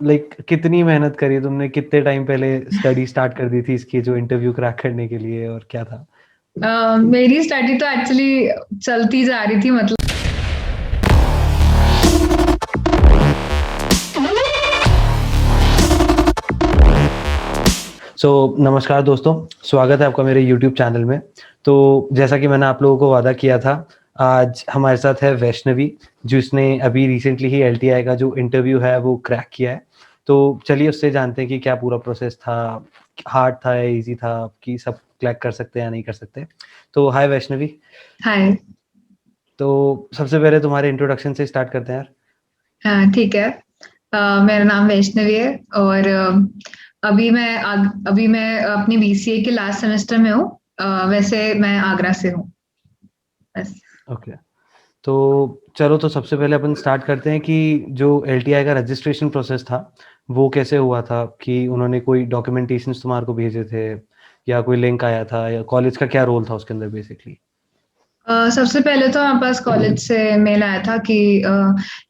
Like कितनी मेहनत करी तुमने, कितने टाइम पहले स्टडी स्टार्ट कर दी थी इसकी जो इंटरव्यू क्रैक करने के लिए, और क्या था? मेरी स्टडी तो एक्चुअली चलती जा रही थी, मतलब नमस्कार दोस्तों, स्वागत है आपका मेरे यूट्यूब चैनल में। तो जैसा कि मैंने आप लोगों को वादा किया था, आज हमारे साथ है वैष्णवी, जिसने अभी रिसेंटली ही एलटीआई का जो इंटरव्यू है वो क्रैक किया है। तो चलिए उससे जानते हैं कि क्या पूरा प्रोसेस था, हार्ड था या इजी था, कि सब क्रैक कर सकते हैं या नहीं कर सकते। तो हाय वैष्णवी। हाय। तो सबसे पहले तुम्हारे इंट्रोडक्शन से स्टार्ट करते हैं यार। ठीक है। मेरा नाम वैष्णवी है और अभी मैं अपनी बीसीए के लास्ट सेमेस्टर में हूँ। वैसे मैं आगरा से हूँ, बस। ओके, तो चलो, तो सबसे पहले अपन स्टार्ट करते हैं कि जो एलटीआई का रजिस्ट्रेशन प्रोसेस था वो कैसे हुआ था, कि उन्होंने कोई डॉक्यूमेंटेशंस तुम्हारे को भेजे थे या कोई लिंक आया था, या कॉलेज का क्या रोल था उसके अंदर बेसिकली? सबसे पहले तो हमारे पास कॉलेज से मेल आया था कि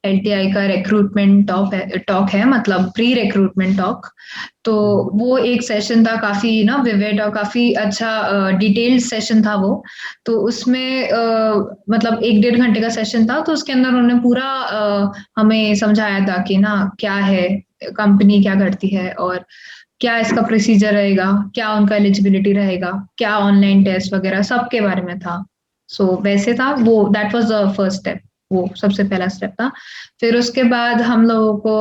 एलटीआई का रिक्रूटमेंट टॉक है, मतलब प्री रिक्रूटमेंट टॉक। तो वो एक सेशन था, काफी ना विविड और काफी अच्छा डिटेल्ड सेशन था वो। तो उसमें मतलब 1 डेढ़ घंटे का सेशन था, तो उसके अंदर उन्होंने पूरा हमें समझाया था कि ना क्या है, कंपनी क्या करती है और क्या इसका प्रोसीजर रहेगा, क्या उनका एलिजिबिलिटी रहेगा, क्या ऑनलाइन टेस्ट वगैरह सबके बारे में था। वैसे था वो, that was the first step. वो सबसे पहला स्टेप था। फिर उसके बाद हम लोगों को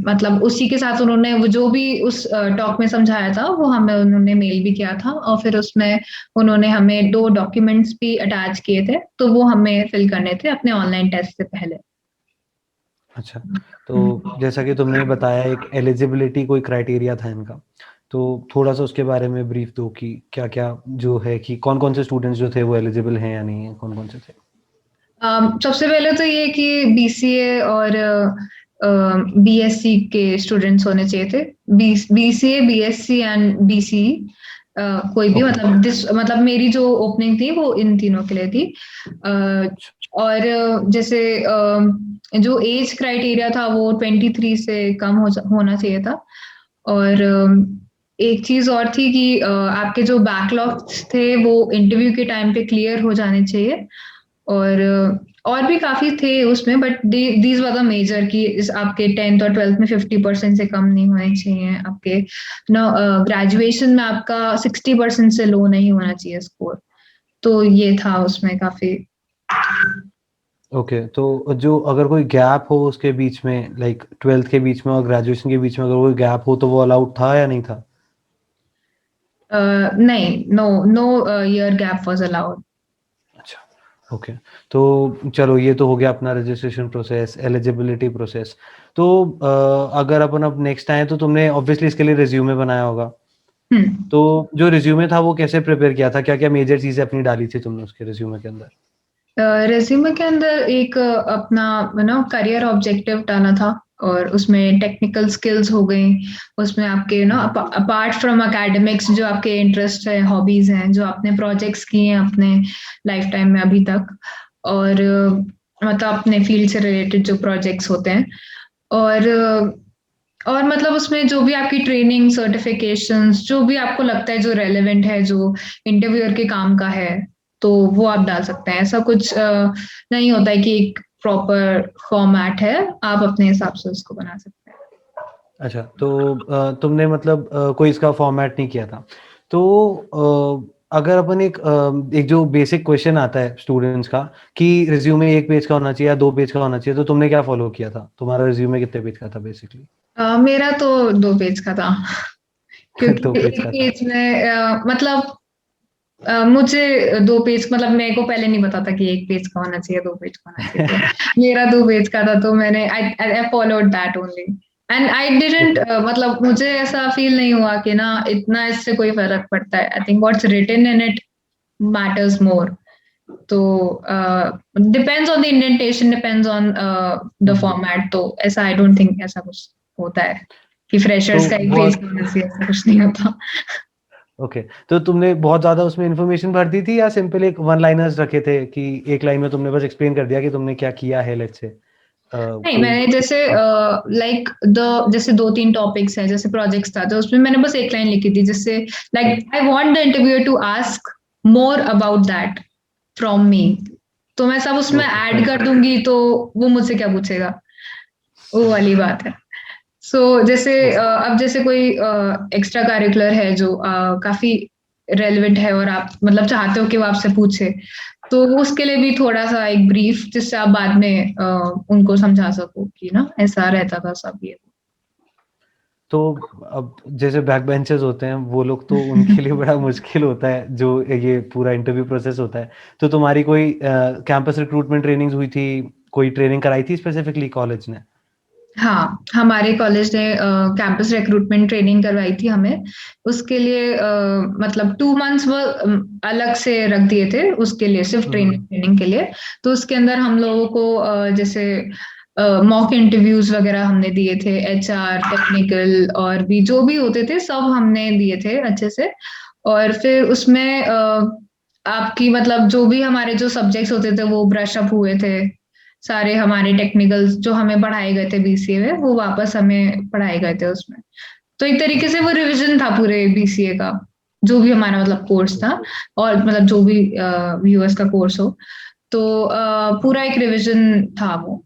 मतलब उसी के साथ उन्होंने वो जो भी उस टॉक में समझाया था वो हमें उन्होंने मेल भी किया था, और फिर उसमें उन्होंने हमें 2 डॉक्यूमेंट्स भी अटैच किए थे, तो वो हमें फिल करने थे अपने ऑनलाइन टेस्ट से पहले। अच्छा, तो जैसा कि तुमने बताया एक एलिजिबिलिटी कोई क्राइटेरिया था इनका, तो थोड़ा सा उसके बारे में ब्रीफ दो कि क्या क्या जो है, कि कौन कौन से स्टूडेंट्स जो थे वो एलिजिबल हैं या नहीं है, कौन कौन से थे? सबसे पहले तो ये कि बीसीए और बीएससी के स्टूडेंट्स होने चाहिए थे। बीसीए, बीएससी एंड बीसी, कोई भी, ओके। मतलब मतलब मेरी जो ओपनिंग थी वो इन तीनों के लिए थी। और जैसे जो एज क्राइटेरिया था वो 23 से कम होना चाहिए था। और एक चीज और थी कि आपके जो बैकलॉग्स थे वो इंटरव्यू के टाइम पे क्लियर हो जाने चाहिए। और भी काफी थे उसमें, but these were the major, कि इस आपके 10th और 12th में 50% से कम नहीं होने चाहिए आपके ना। ग्रेजुएशन में आपका 60% से लो नहीं होना चाहिए स्कोर। तो ये था उसमें काफी। ओके, तो जो अगर कोई गैप हो उसके बीच में, लाइक ट्वेल्थ के बीच में और ग्रेजुएशन के बीच में अगर कोई गैप हो, तो वो अलाउड था या नहीं था? नहीं, no no year gap was allowed. अच्छा, ओके। तो चलो, ये तो हो गया अपना रजिस्ट्रेशन प्रोसेस, एलिजिबिलिटी प्रोसेस। तो अगर अपन अब नेक्स्ट आए, तो तुमने ऑब्वियसली इसके लिए रिज्यूमे बनाया होगा। हम्म। तो जो रिज्यूमे था वो कैसे प्रिपेयर किया था, क्या क्या मेजर चीजें अपनी डाली थी तुमने उसके रिज्यूमे के अंदर? रेज्यूमे के अंदर एक अपना करियर ऑब्जेक्टिव डाला था, और उसमें टेक्निकल स्किल्स हो गई। उसमें आपके अपार्ट फ्रॉम एकेडमिक्स जो आपके इंटरेस्ट है, हॉबीज हैं, जो आपने प्रोजेक्ट्स किए हैं अपने लाइफ टाइम में अभी तक, और मतलब अपने फील्ड से रिलेटेड जो प्रोजेक्ट्स होते हैं। और मतलब उसमें जो भी आपकी ट्रेनिंग, सर्टिफिकेशंस, जो भी आपको लगता है जो रेलेवेंट है, जो इंटरव्यूअर के काम का है, तो वो आप डाल सकते हैं। ऐसा कुछ नहीं होता है कि एक प्रॉपर फॉर्मेट है, आप अपने हिसाब से उसको बना सकते हैं। अच्छा, तो तुमने मतलब कोई इसका फॉर्मेट नहीं किया था। तो अगर अपन एक जो बेसिक क्वेश्चन आता है स्टूडेंट्स का, कि रिज्यूमे 1 पेज का होना चाहिए या 2 पेज का होना चाहिए, तो तुमने क्या फॉलो किया था? तुम्हारा रिज्यूमे कितने पेज का था बेसिकली? मेरा तो 2 पेज का था। दो क्योंकि पेज एक का था। पेज में मतलब मुझे 2 पेज, मतलब मेरे को पहले नहीं पता था कि 1 पेज का होना चाहिए, 2 पेज का होना चाहिए, तो मेरा 2 पेज का था, तो मैंने I followed that only. And I didn't, okay. मतलब मुझे ऐसा फील नहीं हुआ कि ना इतना इससे कोई फर्क पड़ता है। I think what's written in it matters more. तो depends on the indentation, depends on the hmm. Format. तो ऐसा आई डोंट थिंक ऐसा कुछ होता है कि तो फ्रेशर्स का एक पेज बहुत का होना चाहिए, ऐसा कुछ नहीं होता। ओके, तो तुमने बहुत ज्यादा उसमें इन्फॉर्मेशन भर दी थी, या सिंपल एक वन लाइनर्स रखे थे कि एक लाइन में तुमने बस एक्सप्लेन कर दिया कि तुमने क्या किया है, लेट्स से नहीं, कोई मैंने जैसे लाइक जैसे 2-3 टॉपिक्स हैं, जैसे प्रोजेक्ट्स था, तो उसमें मैंने बस एक लाइन लिखी थी, जिससे like I want the interviewer to ask more about that from me. तो मैं सब उसमें ओके ऐड फाइन। कर दूंगी, तो वो मुझसे क्या पूछेगा, वो वाली बात है। सो जैसे अब जैसे कोई एक्स्ट्रा करिकुलर है जो काफी रेलेवेंट है और आप मतलब चाहते हो कि वो आपसे पूछे, तो उसके लिए भी थोड़ा सा एक ब्रीफ, जिससे आप बाद में उनको समझा सको कि ना ऐसा रहता था सब ये। तो अब जैसे बैक बेंचर्स होते हैं वो लोग, तो उनके लिए बड़ा मुश्किल होता है जो ये पूरा इंटरव्यू प्रोसेस होता है। तो तुम्हारी कोई कैंपस रिक्रूटमेंट ट्रेनिंग्स हुई थी, कोई ट्रेनिंग कराई थी स्पेसिफिकली कॉलेज ने? हाँ, हमारे कॉलेज ने कैंपस रिक्रूटमेंट ट्रेनिंग करवाई थी हमें। उसके लिए मतलब 2 मंथ्स वो अलग से रख दिए थे उसके लिए, सिर्फ हम्म। ट्रेनिंग के लिए। तो उसके अंदर हम लोगों को जैसे मॉक इंटरव्यूज वगैरह हमने दिए थे, एचआर, टेक्निकल और भी जो भी होते थे सब हमने दिए थे अच्छे से। और फिर उसमें आपकी मतलब जो भी हमारे जो सब्जेक्ट्स होते थे वो ब्रश अप हुए थे। सारे हमारे टेक्निकल्स जो हमें पढ़ाए गए थे बीसीए में, वो वापस हमें पढ़ाए गए थे उसमें। तो एक तरीके से वो रिवीजन था पूरे बीसीए का, जो भी हमारा मतलब कोर्स था, और मतलब जो भी यूएस का कोर्स हो, तो पूरा एक रिवीजन था वो।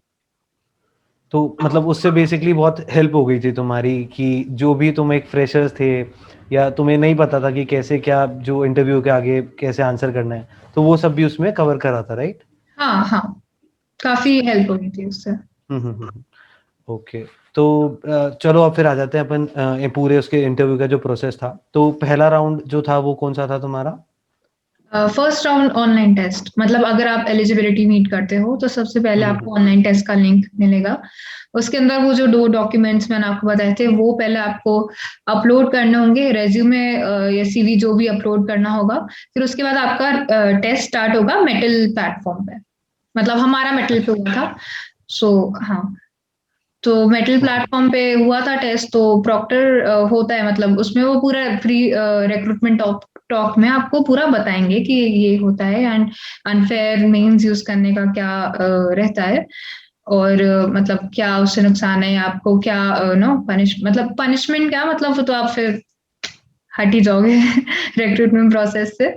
तो मतलब उससे बेसिकली बहुत हेल्प हो गई थी तुम्हारी, कि जो भी तुम एक फ्रेशर्स थे या तुम्हें नहीं पता था कि कैसे क्या जो इंटरव्यू के आगे कैसे आंसर करना है, तो वो सब भी उसमें कवर करा था, राइट? हाँ हाँ, काफी हेल्प हो गई थी उससे। ओके। तो चलो अब फिर आ जाते हैं अपन ये पूरे उसके इंटरव्यू का जो प्रोसेस था। तो पहला राउंड जो था वो कौन सा था तुम्हारा? फर्स्ट राउंड ऑनलाइन टेस्ट, मतलब अगर आप एलिजिबिलिटी मीट करते हो तो सबसे पहले हम्म, आपको ऑनलाइन टेस्ट का लिंक मिलेगा। उसके अंदर वो जो 2 डॉक्यूमेंट्स मैंने आपको बताए थे वो पहले आपको अपलोड करने होंगे, रेज्यूमे या सीवी जो भी अपलोड करना होगा। फिर उसके बाद आपका टेस्ट स्टार्ट होगा मेटल प्लेटफॉर्म पे, मतलब हमारा मेटल पे अच्छा। हुआ था। सो हाँ, तो मेटल ओके। प्लेटफॉर्म पे हुआ था टेस्ट। तो प्रॉक्टर होता है, मतलब उसमें वो पूरा फ्री रिक्रूटमेंट टॉक टॉक में आपको पूरा बताएंगे कि ये होता है, एंड अनफेयर मीन्स यूज करने का क्या रहता है, और मतलब क्या उससे नुकसान है, आपको क्या नो मतलब पनिशमेंट क्या, मतलब वो तो आप फिर हट ही जाओगे रिक्रूटमेंट प्रोसेस से।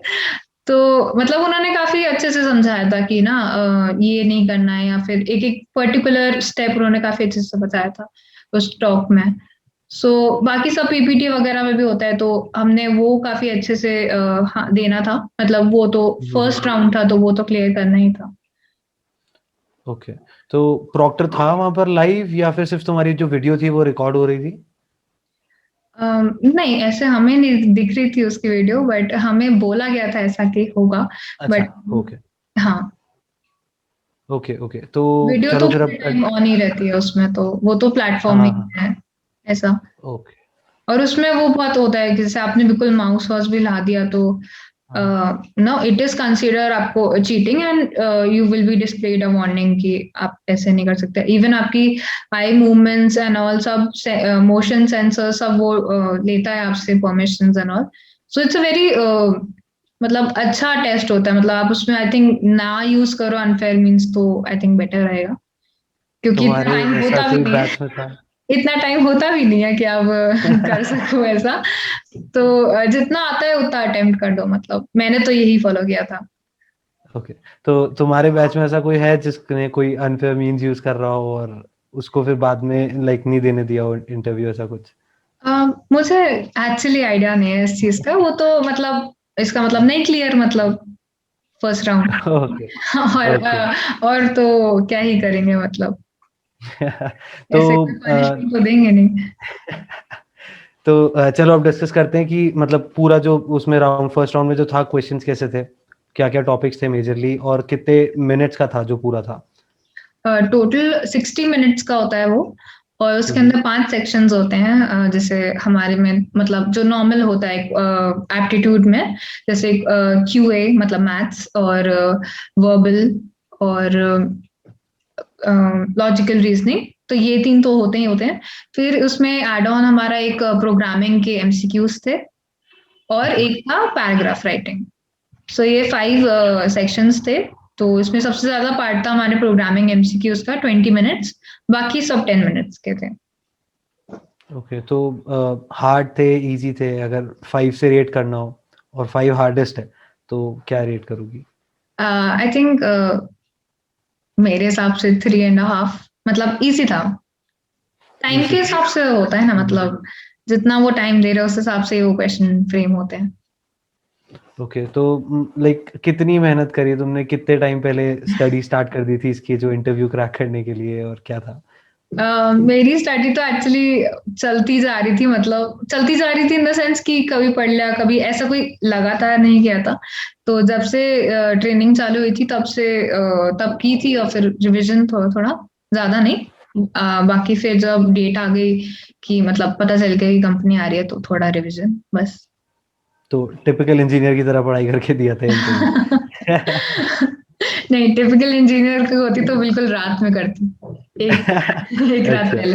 तो मतलब उन्होंने काफी अच्छे से समझाया था कि ना ये नहीं करना है, या फिर एक एक पर्टिकुलर स्टेप उन्होंने काफी अच्छे से बताया था उस टॉक में। सो बाकी सब पीपीटी वगैरह में भी होता है, तो हमने वो काफी अच्छे से हाँ, देना था, मतलब वो तो फर्स्ट राउंड था तो वो तो क्लियर करना ही था। ओके। तो प्रॉक्टर था वहां पर लाइव या फिर सिर्फ तुम्हारी जो वीडियो थी वो रिकॉर्ड हो रही थी? नहीं, ऐसे हमें नहीं दिख रही थी उसकी वीडियो, बट हमें बोला गया था ऐसा कि होगा। अच्छा। बट ओके हाँ, ओके ओके। तो वीडियो तो चलो फिर फुल अब टाइम ऑन ही रहती है उसमें, तो वो तो हाँ प्लेटफॉर्म ही हाँ। है ऐसा। ओके। और उसमें वो बहुत होता है कि जैसे आपने बिल्कुल माउस वॉस भी ला दिया, तो हाँ। नो इट इज कंसीडर आपको cheating, and you will be displayed a warning कि आप ऐसे नहीं कर सकते। इवन आपकी आई मूवमेंट्स एंड ऑल सब, मोशन सेंसर सब वो लेता है आपसे permissions and all. So it's a very मतलब अच्छा टेस्ट होता है, मतलब आप उसमें आई थिंक ना यूज करो अनफेयर मीन्स, तो आई थिंक बेटर रहेगा, क्योंकि इतना तुम्हारे टाइम ऐसा होता भी कोई नहीं है। बैच में था? इतना टाइम होता भी नहीं है कि आप कर सको ऐसा। तो जितना आता है उतना अटेम्प्ट कर दो, मतलब मैंने तो यही फॉलो किया था। ओके। तो तुम्हारे बैच में ऐसा कोई है जिसने कोई अनफेयर मीन्स यूज कर रहा हो और उसको फिर बाद में लाइक नहीं देने दिया हो इंटरव्यू, ऐसा कुछ? मुझे एक्चुअली आइडिया नहीं है इस चीज का, वो तो मतलब इसका मतलब नहीं क्लियर, मतलब फर्स्ट राउंड। Okay okay. और तो क्या ही करेंगे, मतलब तो ऐसे कोई पनिशमेंट तो देंगे नहीं। तो चलो अब डिस्कस करते हैं कि मतलब पूरा जो उसमें राउंड फर्स्ट राउंड में जो था क्वेश्चंस कैसे थे, क्या क्या टॉपिक्स थे मेजरली, और कितने मिनट्स का था जो पूरा था? टोटल 60 मिनट्स का होता है वो, और उसके हम्म। अंदर 5 सेक्शंस होते हैं। जैसे हमारे में मतलब जो नॉर्मल होता है एप्टीट्यूड में, जैसे क्यूए मतलब मैथ्स, और वर्बल, और लॉजिकल रीजनिंग, तो ये 3 तो होते ही होते हैं। फिर उसमें एड ऑन हमारा एक प्रोग्रामिंग के एमसीक्यूज थे, और ओके। एक था पैराग्राफ राइटिंग। सो ये 5 सेक्शंस थे। तो इसमें सबसे ज्यादा पार्ट था हमारे प्रोग्रामिंग एमसीक्यूज का 20 मिनट्स, बाकी सब 10 मिनट्स के थे। ओके, तो हार्ड थे, इजी थे? अगर 5 से रेट करना हो और 5 हार्डेस्ट है, तो क्या रेट करोगी? आई थिंक मेरे हिसाब से 3.5, मतलब इजी था। टाइम के इजी। हिसाब से होता है ना, मतलब जितना वो टाइम दे रहे हैं उस हिसाब से वो क्वेश्चन फ्रेम होते हैं। ओके, तो लाइक कितनी मेहनत करी तुमने? कितने टाइम पहले स्टडी स्टार्ट कर दी थी इसकी, जो इंटरव्यू क्रैक करने के लिए, और क्या था? मेरी स्टडी तो एक्चुअली चलती जा रही थी, मतलब चलती जा रही थी इन द सेंस कि कभी पढ़ लिया, कभी ऐसा कोई लगातार नहीं किया था। तो जब से ट्रेनिंग चालू हुई थी तब से तब की थी, और फिर रिवीजन थोड़ा थोड़ा, ज्यादा नहीं। बाकी फिर जब डेट आ गई कि मतलब पता चल गया कि कंपनी आ रही है, तो थोड़ा रिवीजन बस। तो टिपिकल इंजीनियर की तरह पढ़ाई करके दिया था इंटरव्यू? नहीं, टिपिकल इंजीनियर की होती तो बिल्कुल रात में करती, एक रात अच्छा, पहले।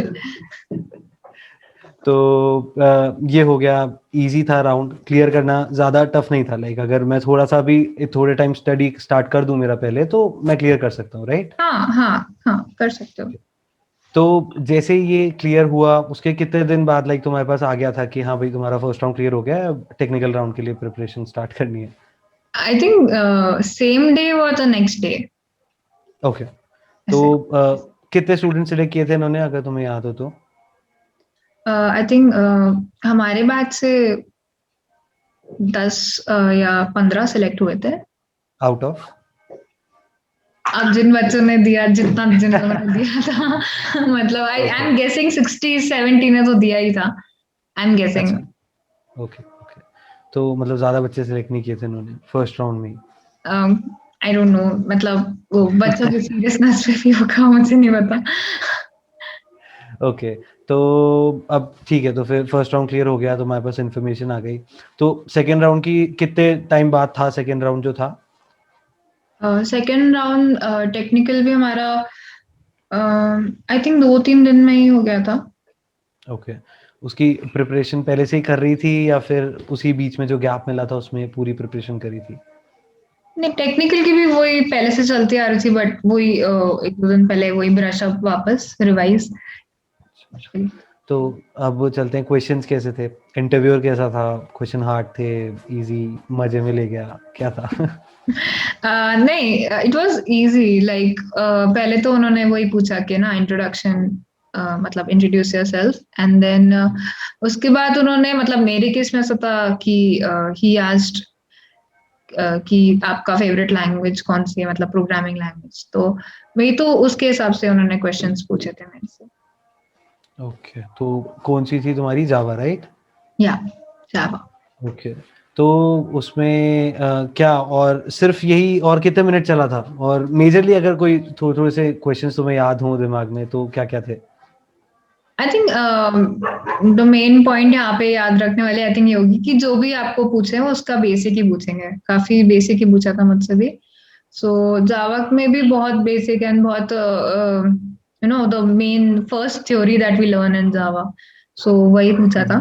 तो ये हो गया। इजी था राउंड, क्लियर करना ज़्यादा टफ नहीं था। लाइक अगर मैं थोड़ा सा भी थोड़े टाइम स्टडी स्टार्ट कर दूं मेरा पहले, तो मैं क्लियर कर सकता हूँ, राइट? हाँ हाँ हाँ, कर सकते हो। तो जैसे ही ये क्लियर हुआ, उसके कितने दिन बाद लाइक तुम्हारे पास आ गया था कि हाँ भाई तुम्हारा फर्स्ट राउंड क्लियर हो गया है, टेक्निकल राउंड के लिए प्रिपरेशन स्टार्ट करनी है? आई थिंक सेम डे और द नेक्स्ट डे, ओके, तो ऐसे। कितने स्टूडेंट सिलेक्ट किए थे इन्होंने, अगर तुम्हें याद हो तो? आई थिंक हमारे बैच से 10 या 15 सिलेक्ट हुए थे। Out of? अब जिन बच्चों ने दिया, जितना जिन लोगों ने दिया था, मतलब आई ओके, एम गेसिंग 60-70 ने तो दिया ही था, आई एम गेसिंग। अच्छा, ओके ओके। तो मतलब ज़्यादा बच्चे सिलेक्ट नहीं किए थे इन्होंने फर्स्ट राउंड में आई डोंट नो, मतलब वो बच्चों की ही? सीरियसनेस पे भी होगा, मुझे नहीं पता। ओके, तो अब ठीक है, तो फिर फर्स्ट राउंड क्लियर हो गया, तो हमारे पास इन्फॉर्मेशन आ गई। तो सेकेंड राउंड की कितने टाइम बाद था सेकेंड राउंड जो था? सेकेंड राउंड टेक्निकल भी हमारा आई थिंक 2-3 दिन में ही हो गया था। ओके, उसकी प्रिपरेशन पहले से ही कर रही थी, या फिर उसी बीच में जो गैप मिला था उसमें पूरी प्रिपरेशन करी थी? नहीं, टेक्निकल की भी वही पहले से चलती आ रही थी, बट वही 1-2 दिन पहले वही ब्रश अप, वापस रिवाइज। तो अब चलते हैं, क्वेश्चंस कैसे थे? इंटरव्यूअर कैसा था? क्वेश्चन हार्ड थे, इजी, मजे में ले गया, क्या था? नहीं, इट वाज इजी, लाइक पहले तो उन्होंने वही पूछा कि ना इंट्रोडक्शन, मतलब इंट्रोड्यूस योरसेल्फ, एंड देन उसके बाद उन्होंने, मतलब मेरे केस में ऐसा था कि ही आस्क्ड कि आपका फेवरेट लैंग्वेज कौन सी है, मतलब प्रोग्रामिंग लैंग्वेज। तो वही, तो उसके हिसाब से उन्होंने क्वेश्चंस पूछे थे मेरे से। ओके, तो कौन सी थी तुम्हारी, जावा, राइट? या जावा। ओके, तो उसमें क्या, और सिर्फ यही, और कितने मिनट चला था? और मेजरली अगर कोई थोड़े थोड़े से क्वेश्चंस तुम्हें याद हो दिमाग में, तो क्या क्या थे? I think the main point यहाँ पे याद रखने वाले आई थिंक ये होगी कि जो भी आपको पूछे वो उसका बेसिक ही पूछेंगे, काफी बेसिक ही पूछा था मुझसे भी। सो जावा में भी बहुत बेसिक एंड बहुत you know the main first theory that we learn in Java, so वही पूछा था।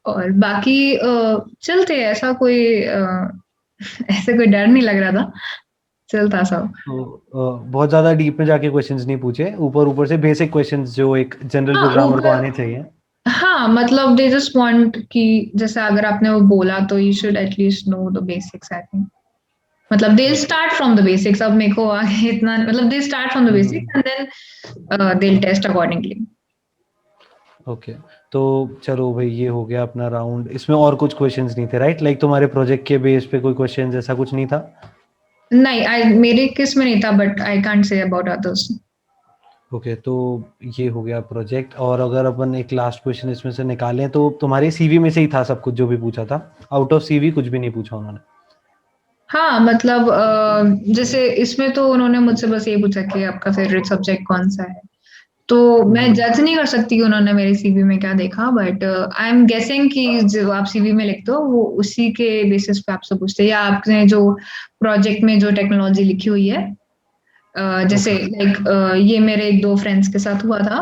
और बाकी चलते, ऐसा कोई ऐसे कोई डर नहीं लग रहा था, चलता सब। तो बहुत ज़्यादा डीप में जाके क्वेश्चंस नहीं पूछे, ऊपर ऊपर से बेसिक क्वेश्चंस जो एक जनरल हाँ प्रोग्रामर को ऊपर, आने चाहिए। हाँ मतलब दे जस्ट वांट कि जैसे अगर आपने वो बोला तो you should at least know the basics, I think. मतलब they okay. Start from the basics, अब मेरे को आगे इतना, मतलब they start from the basics and then they test accordingly. Okay, तो चलो भाई, ये हो गया अपना राउंड। इसमें और कुछ क्वेश्चंस नहीं थे, राइट? लाइक तुम्हारे प्रोजेक्ट के बेस पे कोई क्वेश्चंस ऐसा कुछ नहीं था? नहीं, आई मेरे केस में नहीं था, but I can't say about others. Okay, तो ये हो गया प्रोजेक्ट। और अगर अपन एक लास्ट क्वेश्चन इसमें से निकालें, तो तुम्हारे सीवी में से ही था सब कुछ जो भी पूछा था? आउट ऑफ सीवी कुछ भी नहीं पूछा उन्होंने? हाँ मतलब जैसे इसमें तो उन्होंने मुझसे बस ये पूछा कि आपका फेवरेट सब्जेक्ट कौन सा है। तो मैं जज नहीं कर सकती कि उन्होंने मेरे सीवी में क्या देखा, बट आई एम गेसिंग कि जो आप सीवी में लिखते हो वो उसी के बेसिस पे आपसे पूछते हैं, या आपने जो प्रोजेक्ट में जो टेक्नोलॉजी लिखी हुई है। जैसे ओके, लाइक ये मेरे 1-2 फ्रेंड्स के साथ हुआ था,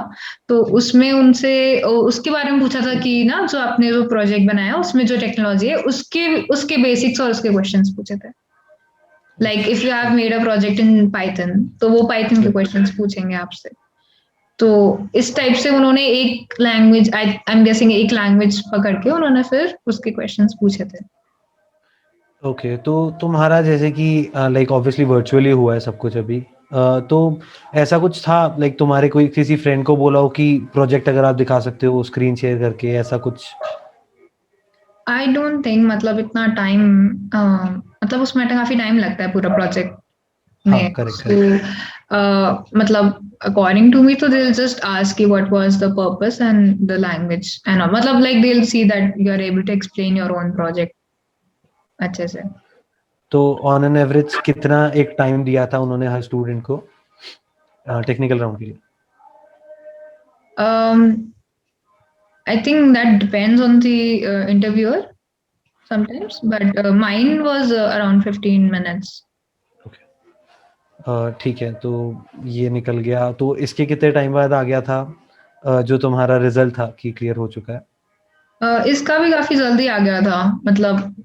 तो उसमें उनसे उसके बारे में पूछा था कि ना जो आपने जो प्रोजेक्ट बनाया उसमें जो टेक्नोलॉजी है उसके उसके बेसिक्स और उसके क्वेश्चंस पूछे थे। Like if you have made a project in Python तो वो पाइथन के क्वेश्चंस पूछेंगे आपसे। तो इस टाइप से उन्होंने एक लैंग्वेज, आई एम गेसिंग एक लैंग्वेज पकड़ के उन्होंने फिर उसके क्वेश्चंस पूछे थे। ओके, तो तुम्हारा जैसे कि लाइक ऑब्वियसली वर्चुअली हुआ है सब कुछ अभी, तो ऐसा कुछ था लाइक तुम्हारे कोई किसी फ्रेंड को बोला हो कि प्रोजेक्ट अगर आप दिखा सकते हो स्क्रीन शेयर करके, ऐसा कुछ? आई डोंट थिंक, मतलब इतना टाइम, मतलब उसमें काफी टाइम लगता है पूरा प्रोजेक्ट हाँ, में। Correct so correct. मतलब अकॉर्डिंग टू मी तो they will just ask you what was the purpose and the language and मतलब like they will see that you are able to explain your own project अच्छे से। तो on an average कितना एक time दिया था उन्होंने हर स्टूडेंट को टेक्निकल राउंड के लिए? I think that depends on the interviewer sometimes, but mine was around 15 minutes. ठीक है, तो ये निकल गया, तो इसके कितने टाइम बाद आ गया था जो तुम्हारा रिजल्ट था कि क्लियर हो चुका है? इसका भी काफी जल्दी आ गया था, मतलब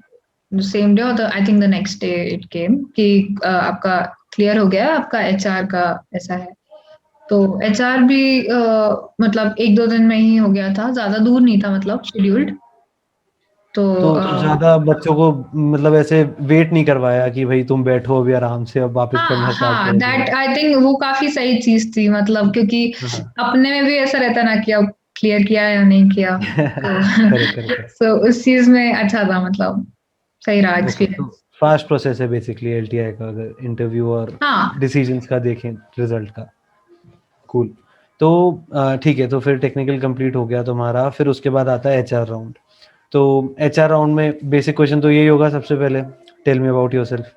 सेम डे, और I think the next day it came कि आपका क्लियर हो गया, आपका एचआर का ऐसा है। तो एचआर भी मतलब एक दो दिन में ही हो गया था, ज्यादा दूर नहीं था, मतलब शेड्यूल्ड। तो तो ज़्यादा बच्चों को मतलब ऐसे वेट नहीं करवाया कि भाई तुम बैठो अभी आराम से, अब वापस हाँ पढ़ना स्टार्ट हाँ, करोगे? दैट आई थिंक वो काफी सही चीज थी, मतलब क्योंकि हाँ, हाँ। अपने में भी ऐसा रहता ना कि अब क्लियर किया या नहीं किया। तो करेक्ट, करेक्ट, करेक्ट। so, उस चीज में अच्छा था, मतलब सही रहा ओके, तो एक्सपीरियंस। फास्ट प्रोसेस है बेसिकली एलटीआई का, अगर इंटरव्यू और हाँ डिसीजंस का देखें रिजल्ट का। कूल। तो ठीक है, तो फिर टेक्निकल कंप्लीट हो गया तुम्हारा, फिर उसके बाद आता है एचआर राउंड। तो एचआर राउंड में बेसिक क्वेश्चन तो यही होगा सबसे पहले, टेल मी अबाउट योरसेल्फ।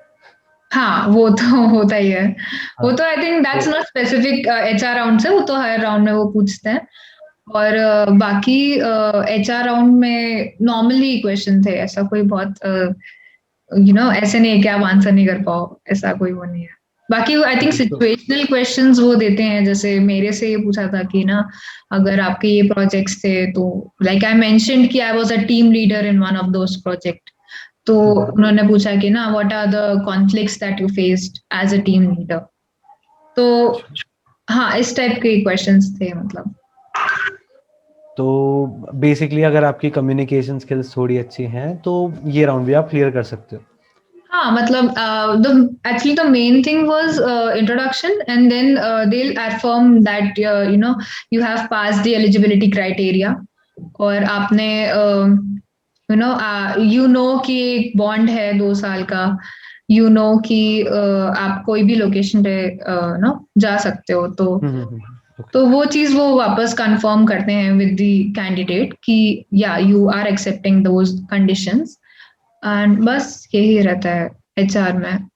हाँ, वो तो होता ही है। वो हाँ, तो आई थिंक तो that's not specific HR round से, वो तो हर राउंड में वो पूछते हैं। और बाकी एचआर राउंड में नॉर्मली क्वेश्चन थे, ऐसा कोई बहुत ऐसे नहीं है कि आप आंसर नहीं कर पाओ, ऐसा कोई वो नहीं है। बाकी आई थिंक ओके, तो सिचुएशनल क्वेश्चंस वो देते हैं, जैसे मेरे से ये पूछा था कि ना, अगर आपके ये प्रोजेक्ट्स थे तो लाइक आई मेंशन्ड कि I was a team leader in one of those project. तो उन्होंने पूछा कि ना, what are the conflicts that you faced as a team leader. तो हाँ, इस टाइप के क्वेश्चंस थे, मतलब। तो बेसिकली अगर आपकी कम्युनिकेशन स्किल्स थोड़ी अच्छी हैं तो ये राउंड भी आप क्लियर कर सकते हो। हाँ, मतलब the actually the main thing was introduction, and then they'll affirm that you have passed the eligibility criteria, और आपने कि एक बॉन्ड है 2 साल का, कि आप कोई भी लोकेशन पे नो जा सकते हो। तो ओके। वो चीज वो वापस कंफर्म करते हैं विद द कैंडिडेट कि या you are accepting those conditions, and बस यही रहता है एचआर में।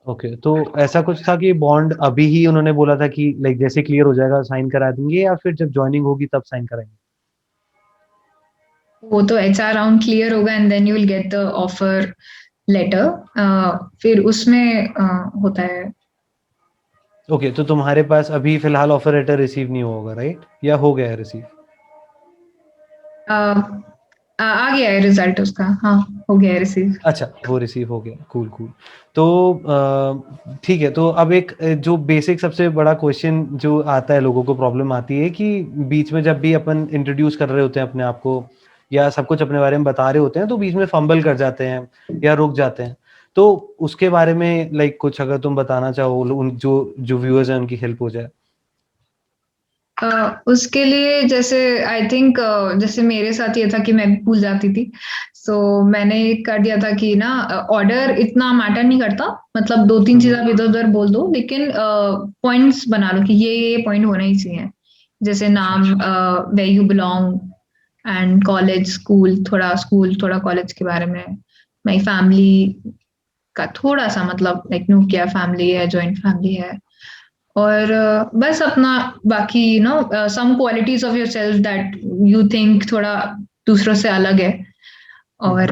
ओके, तो ऐसा कुछ था कि बॉन्ड अभी ही उन्होंने बोला था कि लाइक जैसे क्लियर हो जाएगा साइन करा देंगे, या फिर जब ज्वाइनिंग होगी तब साइन कराएंगे? वो तो एचआर राउंड क्लियर होगा and then you will get the offer letter, फिर उसमें होता है। ओके, तो तुम्हारे पास अभी फिलहाल ऑफर लेटर रिसीव नहीं हुआ होगा, राइट? या हो गया है रिसीव? आ गया है रिजल्ट उसका, हाँ, हो गया है रिसीव। अच्छा, वो रिसीव हो गया, कूल कूल। तो ठीक है, तो अब एक जो बेसिक सबसे बड़ा क्वेश्चन जो आता है, लोगों को प्रॉब्लम आती है कि बीच में जब भी अपन इंट्रोड्यूस कर रहे होते हैं अपने आप को या सब कुछ अपने बारे में बता रहे होते हैं, तो बीच में फंबल कर जाते हैं या रुक जाते हैं। तो उसके बारे में लाइक कुछ अगर तुम बताना चाहो, उन जो जो व्यूअर्स हैं उनकी हेल्प हो जाए। उसके लिए जैसे आई थिंक जैसे मेरे साथ ये था कि मैं भूल जाती थी, सो मैंने कर दिया था कि ना, ऑर्डर इतना मैटर नहीं करता, मतलब दो तीन चीज आप इधर उधर बोल दो, लेकिन पॉइंट्स बना लो कि ये पॉइंट होना ही चाहिए। जैसे नाम, way you belong, and college, school थोड़ा कॉलेज के बारे में, माई फैमिली का थोड़ा सा, मतलब लाइक न्यूक्लियर फैमिली है, जॉइंट फैमिली है। और बस अपना बाकी some qualities of yourself that you think थोड़ा दूसरों से अलग है। और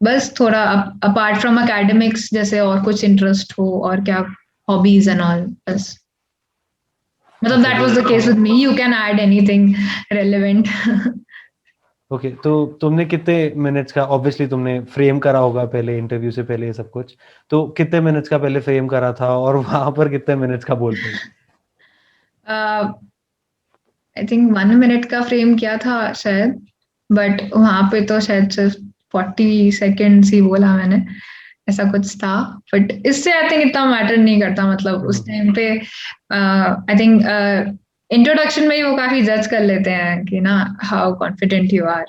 बस थोड़ा अपार्ट फ्रॉम एकेडमिक्स, जैसे और कुछ इंटरेस्ट हो और क्या, हॉबीज एंड ऑल, बस। मतलब अच्छा, दैट तो was the case with me, you can add anything relevant. Okay, तो तुमने कितने मिनट्स का, ऑब्वियसली तुमने फ्रेम करा होगा पहले इंटरव्यू से पहले ये सब कुछ, तो कितने मिनट्स का पहले फ्रेम करा था और वहाँ पर कितने मिनट्स का बोल पाई? आई थिंक 1 मिनट का फ्रेम किया था शायद, बट वहाँ पे तो शायद सिर्फ 40 सेकेंड्स ही बोला मैंने, ऐसा कुछ था। बट इससे आई थिंक इतना मैटर नहीं करता, मतलब हुँ, उस हुँ। टाइम पे आई थिंक इंट्रोडक्शन में ही वो काफी जज कर लेते हैं कि ना हाउ कॉन्फिडेंट यू आर।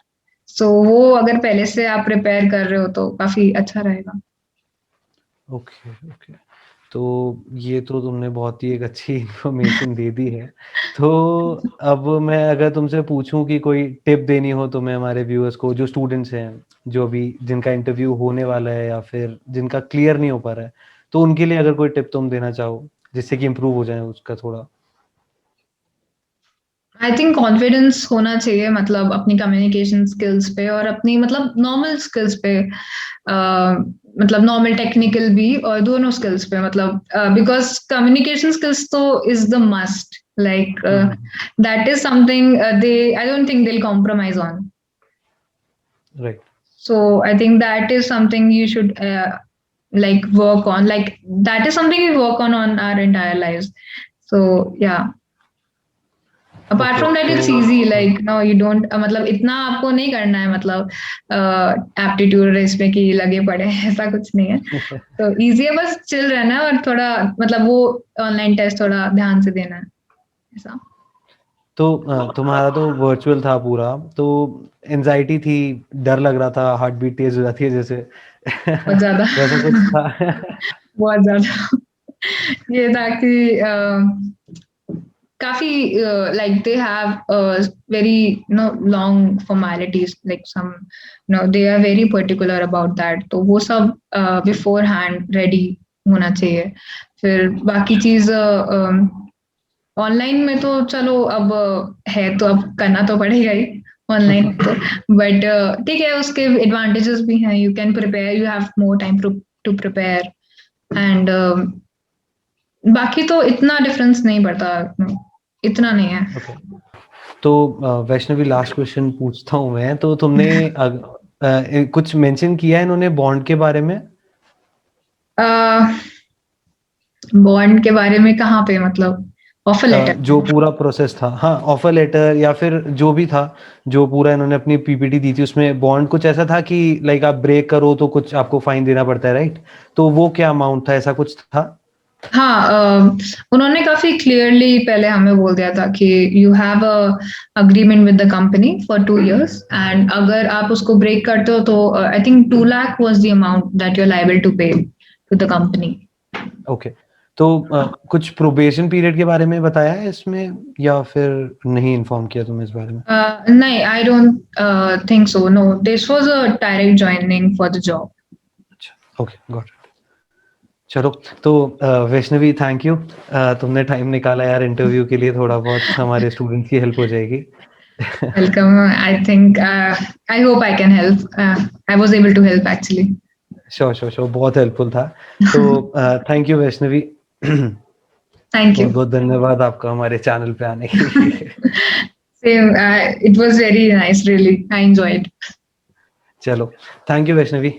सो वो अगर पहले से आप प्रिपेयर कर रहे हो तो काफी अच्छा रहेगा। Okay, okay. तो ये तो तुमने बहुत ही एक अच्छी इन्फॉर्मेशन दे दी है। तो अब मैं अगर तुमसे पूछूँ कि कोई टिप देनी हो तुम्हें हमारे व्यूअर्स को, जो स्टूडेंट्स हैं, जो अभी जिनका इंटरव्यू होने वाला है या फिर जिनका क्लियर नहीं हो पा रहा है, तो उनके लिए अगर कोई टिप तुम देना चाहो, जिससे कि इम्प्रूव हो जाए उसका थोड़ा? आई थिंक कॉन्फिडेंस होना चाहिए, मतलब अपनी कम्युनिकेशन स्किल्स पे और अपनी मतलब नॉर्मल स्किल्स पे, मतलब नॉर्मल टेक्निकल भी और दोनों स्किल्स पे, मतलब बिकॉज कम्युनिकेशन स्किल्स तो is the must, like hmm, hmm. That is something they I don't think they'll compromise on. Right. So I think that is something you should like work on, like that is something we work on our entire lives. So yeah, apart okay, from that तो it's easy, हाँ। like no you don't मतलब इतना आपको नहीं करना है, मतलब aptitude race में कि लगे पड़े हैं, ऐसा कुछ नहीं है। तो इजी है, बस चिल रहना है और थोड़ा मतलब वो ऑनलाइन टेस्ट थोड़ा ध्यान से देना है, ऐसा। तो तुम्हारा तो वर्चुअल था पूरा, तो एंग्ज़ायटी थी, डर लग रहा था, हार्ट बीट तेज़ हो जाती है जैसे बहुत ज्यादा वैसा कुछ था? बहुत ज्यादा ये था कि काफी like they have very long formalities, like some they are very particular about that, तो वो सब beforehand ready होना चाहिए। फिर बाकी चीज ऑनलाइन में तो चलो अब है तो अब करना तो पड़ेगा ही ऑनलाइन तो, बट ठीक है, उसके एडवांटेजेस भी हैं, you can prepare, you have more time to prepare and बाकी तो इतना डिफरेंस नहीं पड़ता, इतना नहीं है। ओके। तो वैष्णवी, लास्ट क्वेश्चन पूछता हूँ मैं, तो तुमने कुछ मेंशन किया है इन्होंने बॉन्ड के बारे में? बॉन्ड के बारे में कहाँ पे, मतलब ऑफर लेटर? जो पूरा प्रोसेस था, हाँ, ऑफर लेटर या फिर जो भी था, जो पूरा इन्होंने अपनी पीपीटी दी थी, उसमें बॉन्ड कुछ ऐसा था कि लाइक आप ब्रेक करो तो कुछ आपको फाइन देना पड़ता है, राइट? तो वो क्या अमाउंट था, ऐसा कुछ था? हाँ, उन्होंने काफी क्लियरली पहले हमें बोल दिया था कि you have a agreement with the company for 2 years, and अगर आप उसको ब्रेक करते हो तो I think 2 lakh was the amount that you are liable to pay to the company. Okay. तो कुछ प्रोबेशन पीरियड के बारे में बताया है इसमें, या फिर नहीं इन्फॉर्म किया तुम्हें इस बारे में? नहीं, I don't think so, no, this was a direct joining for the job. अच्छा, ओके, गॉट इट। चलो, तो वैष्णवी, थैंक यू। तुमने टाइम निकाला यार इंटरव्यू के लिए, थोड़ा बहुत हमारे स्टूडेंट्स की हेल्प हो जाएगी। Welcome, I think I hope I can help, I was able to help actually. Sure, sure, sure, बहुत हेल्पफुल था। तो thank you Vaishnavi. Thank you. बहुत-बहुत धन्यवाद आपका हमारे चैनल पे आने के लिए। Same, it was very nice, really. I enjoyed. चलो, थैंक यू वैष्णवी।